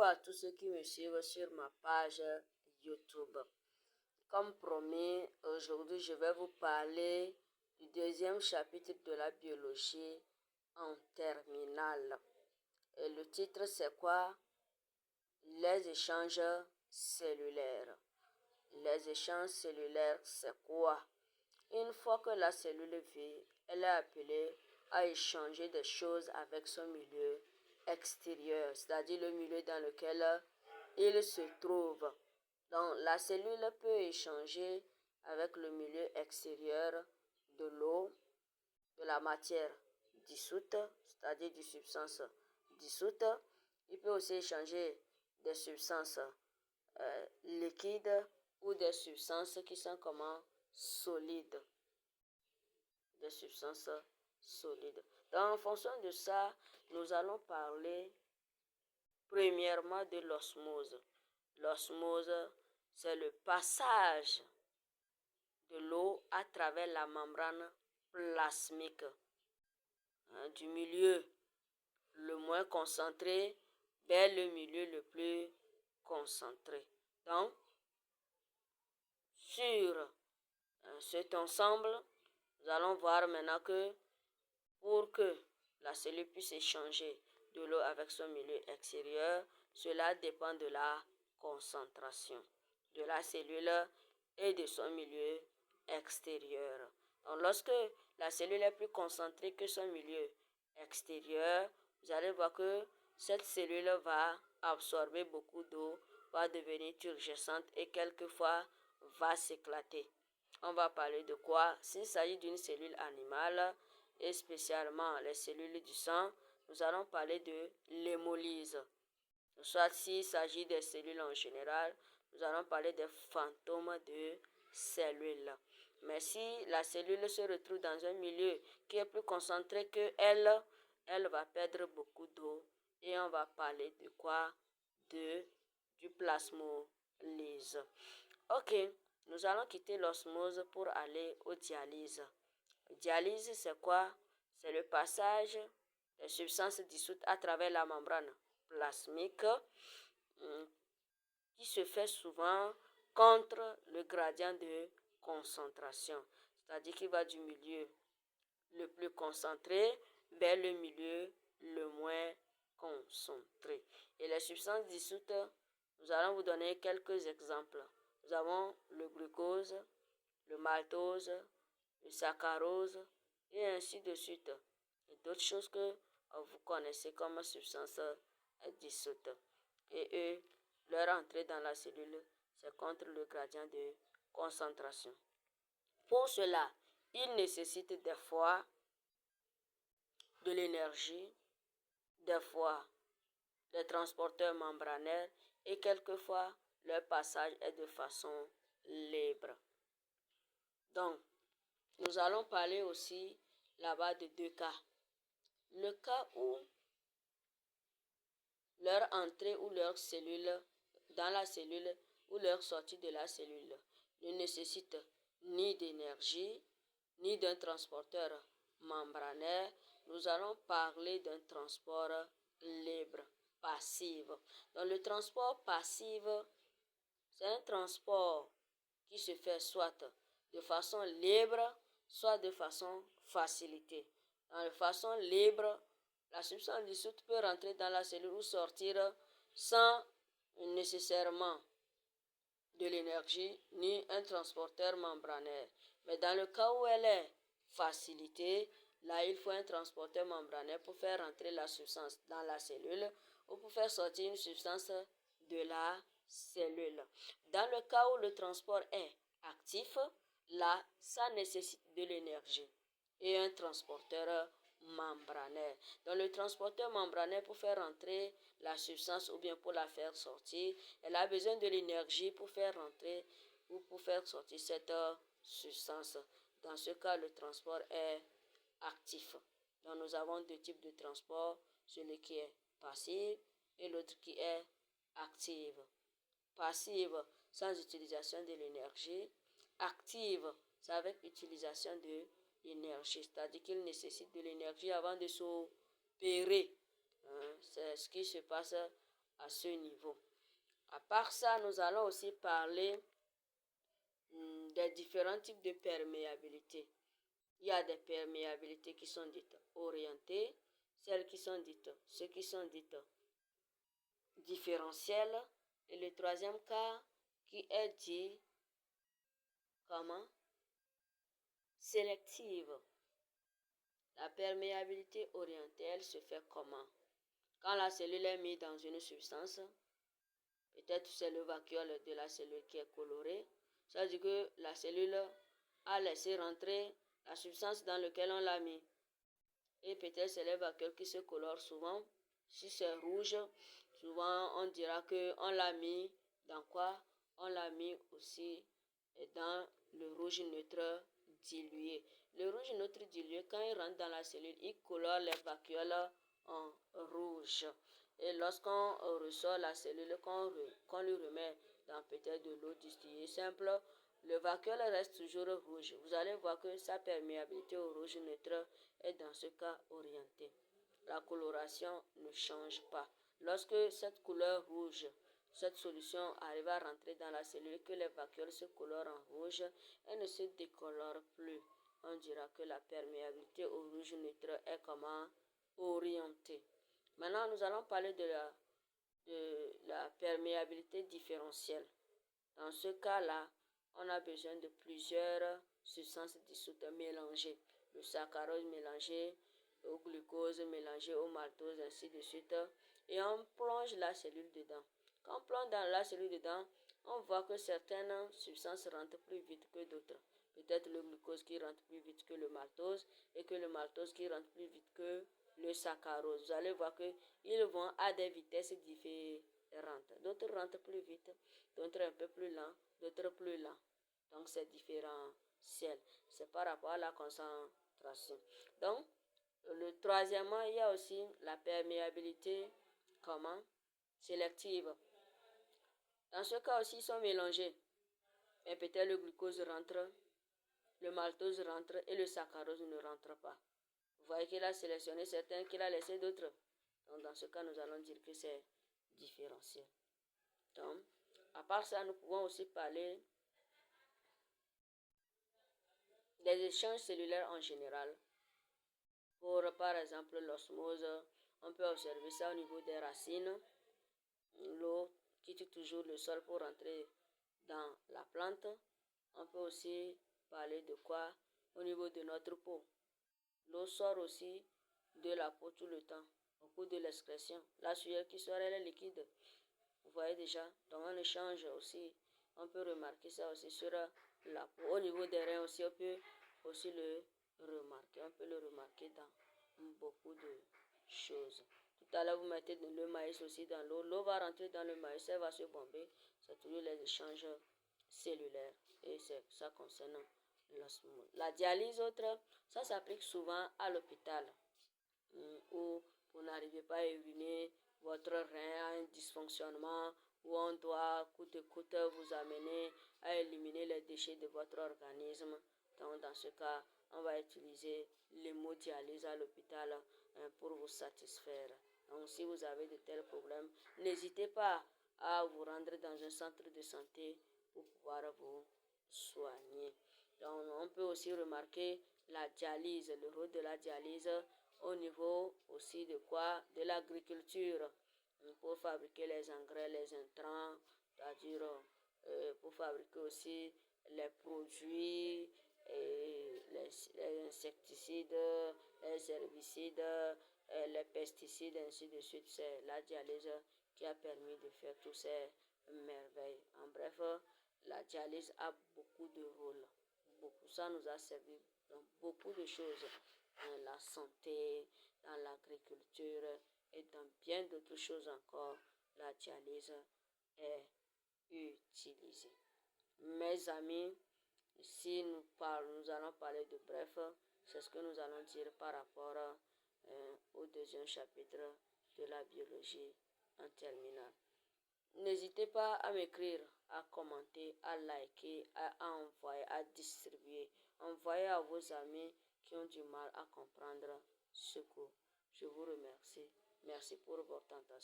à tous ceux qui me suivent sur ma page YouTube. Comme promis, aujourd'hui je vais vous parler du deuxième chapitre de la biologie en terminale. Et le titre c'est quoi? Les échanges cellulaires. Les échanges cellulaires c'est quoi? Une fois que la cellule vit, elle est appelée à échanger des choses avec son milieu extérieur, c'est-à-dire le milieu dans lequel il se trouve. Donc, la cellule peut échanger avec le milieu extérieur de l'eau, de la matière dissoute, c'est-à-dire des substances dissoutes. Il peut aussi échanger des substances liquides ou des substances qui sont comment solides. Des substances solides. Donc, en fonction de ça, nous allons parler premièrement de l'osmose. L'osmose, c'est le passage de l'eau à travers la membrane plasmique du milieu le moins concentré vers le milieu le plus concentré. Donc, sur cet ensemble, nous allons voir maintenant que pour que la cellule puisse échanger de l'eau avec son milieu extérieur, cela dépend de la concentration de la cellule et de son milieu extérieur. Donc, lorsque la cellule est plus concentrée que son milieu extérieur, vous allez voir que cette cellule va absorber beaucoup d'eau, va devenir turgescente et quelquefois va s'éclater. On va parler de quoi? S'il s'agit d'une cellule animale et spécialement les cellules du sang, nous allons parler de l'hémolyse. Soit s'il s'agit des cellules en général, nous allons parler des fantômes de cellules. Mais si la cellule se retrouve dans un milieu qui est plus concentré que elle va perdre beaucoup d'eau et on va parler de quoi? Du plasmolyse. Ok, nous allons quitter l'osmose pour aller aux dialyses. Dialyse, c'est quoi? C'est le passage des substances dissoutes à travers la membrane plasmique qui se fait souvent contre le gradient de concentration. C'est-à-dire qu'il va du milieu le plus concentré vers le milieu le moins concentré. Et les substances dissoutes, nous allons vous donner quelques exemples. Nous avons le glucose, le maltose, le saccharose et ainsi de suite. Et d'autres choses que vous connaissez comme substances dissoutes. Et eux, leur entrée dans la cellule, c'est contre le gradient de concentration. Pour cela, ils nécessitent des fois de l'énergie, des fois des transporteurs membranaires et quelquefois leur passage est de façon libre. Donc, nous allons parler aussi là-bas de deux cas. Le cas où leur entrée ou leur cellule dans la cellule ou leur sortie de la cellule ne nécessite ni d'énergie ni d'un transporteur membranaire. Nous allons parler d'un transport libre, passif. Donc le transport passif, c'est un transport qui se fait soit de façon libre, soit de façon facilitée. Dans la façon libre, la substance dissoute peut rentrer dans la cellule ou sortir sans nécessairement de l'énergie ni un transporteur membranaire. Mais dans le cas où elle est facilitée, là il faut un transporteur membranaire pour faire rentrer la substance dans la cellule ou pour faire sortir une substance de la cellule. Dans le cas où le transport est actif, là ça nécessite de l'énergie et un transporteur membranaire. Donc le transporteur membranaire pour faire entrer la substance ou bien pour la faire sortir, elle a besoin de l'énergie pour faire rentrer ou pour faire sortir cette substance. Dans ce cas, le transport est actif. Donc nous avons deux types de transport, celui qui est passif et l'autre qui est active. Passive, sans utilisation de l'énergie. Active, c'est avec utilisation de l'énergie, c'est-à-dire qu'il nécessite de l'énergie avant de s'opérer. C'est ce qui se passe à ce niveau. À part ça, nous allons aussi parler des différents types de perméabilité. Il y a des perméabilités qui sont dites orientées, ceux qui sont dites différentielles, et le troisième cas qui est dit comment? Sélective. La perméabilité orientée se fait comment? Quand la cellule est mise dans une substance, peut-être c'est le vacuole de la cellule qui est coloré, ça veut dire que la cellule a laissé rentrer la substance dans laquelle on l'a mis. Et peut-être c'est les vacuoles qui se colorent souvent. Si c'est rouge, souvent on dira qu'on l'a mis dans quoi? On l'a mis aussi dans le rouge neutre dilué. Le rouge neutre dilué, quand il rentre dans la cellule, il colore les vacuoles en rouge. Et lorsqu'on ressort la cellule, qu'on lui remet dans peut-être de l'eau distillée simple, le vacuole reste toujours rouge. Vous allez voir que sa perméabilité au rouge neutre est dans ce cas orientée. La coloration ne change pas. Lorsque cette couleur rouge, cette solution arrive à rentrer dans la cellule, que les vacuoles se colorent en rouge, elle ne se décolore plus. On dira que la perméabilité au rouge neutre est comment? Orientée. Maintenant, nous allons parler de la perméabilité différentielle. Dans ce cas-là, on a besoin de plusieurs substances dissoutes mélangées. Le saccharose mélangé au glucose, mélangé au maltose, ainsi de suite. Et on plonge la cellule dedans. Quand on plonge dans la cellule dedans, on voit que certaines substances rentrent plus vite que d'autres. Peut-être le glucose qui rentre plus vite que le maltose et que le maltose qui rentre plus vite que le saccharose. Vous allez voir qu'ils vont à des vitesses différentes. D'autres rentrent plus vite, d'autres un peu plus lent, d'autres plus lents. Donc c'est différentiel. C'est par rapport à la concentration. Donc, troisièmement, il y a aussi la perméabilité comment? Sélective. Dans ce cas aussi, ils sont mélangés. Mais peut-être le glucose rentre, le maltose rentre et le saccharose ne rentre pas. Vous voyez qu'il a sélectionné certains, qu'il a laissé d'autres. Donc dans ce cas, nous allons dire que c'est différentiel. Donc, à part ça, nous pouvons aussi parler des échanges cellulaires en général. Pour, par exemple, l'osmose, on peut observer ça au niveau des racines. L'eau quitte toujours le sol pour entrer dans la plante. On peut aussi parler de quoi? Au niveau de notre peau. L'eau sort aussi de la peau tout le temps, au cours de l'excrétion. La sueur qui sort, elle est liquide. Vous voyez déjà? Donc on échange aussi. On peut remarquer ça aussi sur la peau. Au niveau des reins aussi, on peut aussi le remarquer. On peut le remarquer dans beaucoup de choses. Tout à l'heure, vous mettez le maïs aussi dans l'eau. L'eau va rentrer dans le maïs, elle va se bomber. C'est toujours les échanges cellulaires. Et ça concerne l'osmose. La dialyse, ça s'applique souvent à l'hôpital. Où vous n'arrivez pas à uriner, votre rein a un dysfonctionnement, où on doit coûte que coûte vous amener à éliminer les déchets de votre organisme. Donc dans ce cas, on va utiliser l'hémodialyse à l'hôpital pour vous satisfaire. Donc si vous avez de tels problèmes, n'hésitez pas à vous rendre dans un centre de santé pour pouvoir vous soigner. Donc on peut aussi remarquer la dialyse, le rôle de la dialyse au niveau aussi de quoi? De l'agriculture, pour fabriquer les engrais, les intrants, c'est-à-dire pour fabriquer aussi les produits, les insecticides, les herbicides, les pesticides, ainsi de suite. C'est la dialyse qui a permis de faire tous ces merveilles. En bref, la dialyse a beaucoup de rôles. Beaucoup. Ça nous a servi dans beaucoup de choses. Dans la santé, dans l'agriculture et dans bien d'autres choses encore. La dialyse est utilisée. Mes amis, si nous allons parler de bref, c'est ce que nous allons dire par rapport au deuxième chapitre de la biologie en terminale. N'hésitez pas à m'écrire, à commenter, à liker, à envoyer, à distribuer. Envoyez à vos amis qui ont du mal à comprendre ce cours. Je vous remercie. Merci pour votre attention.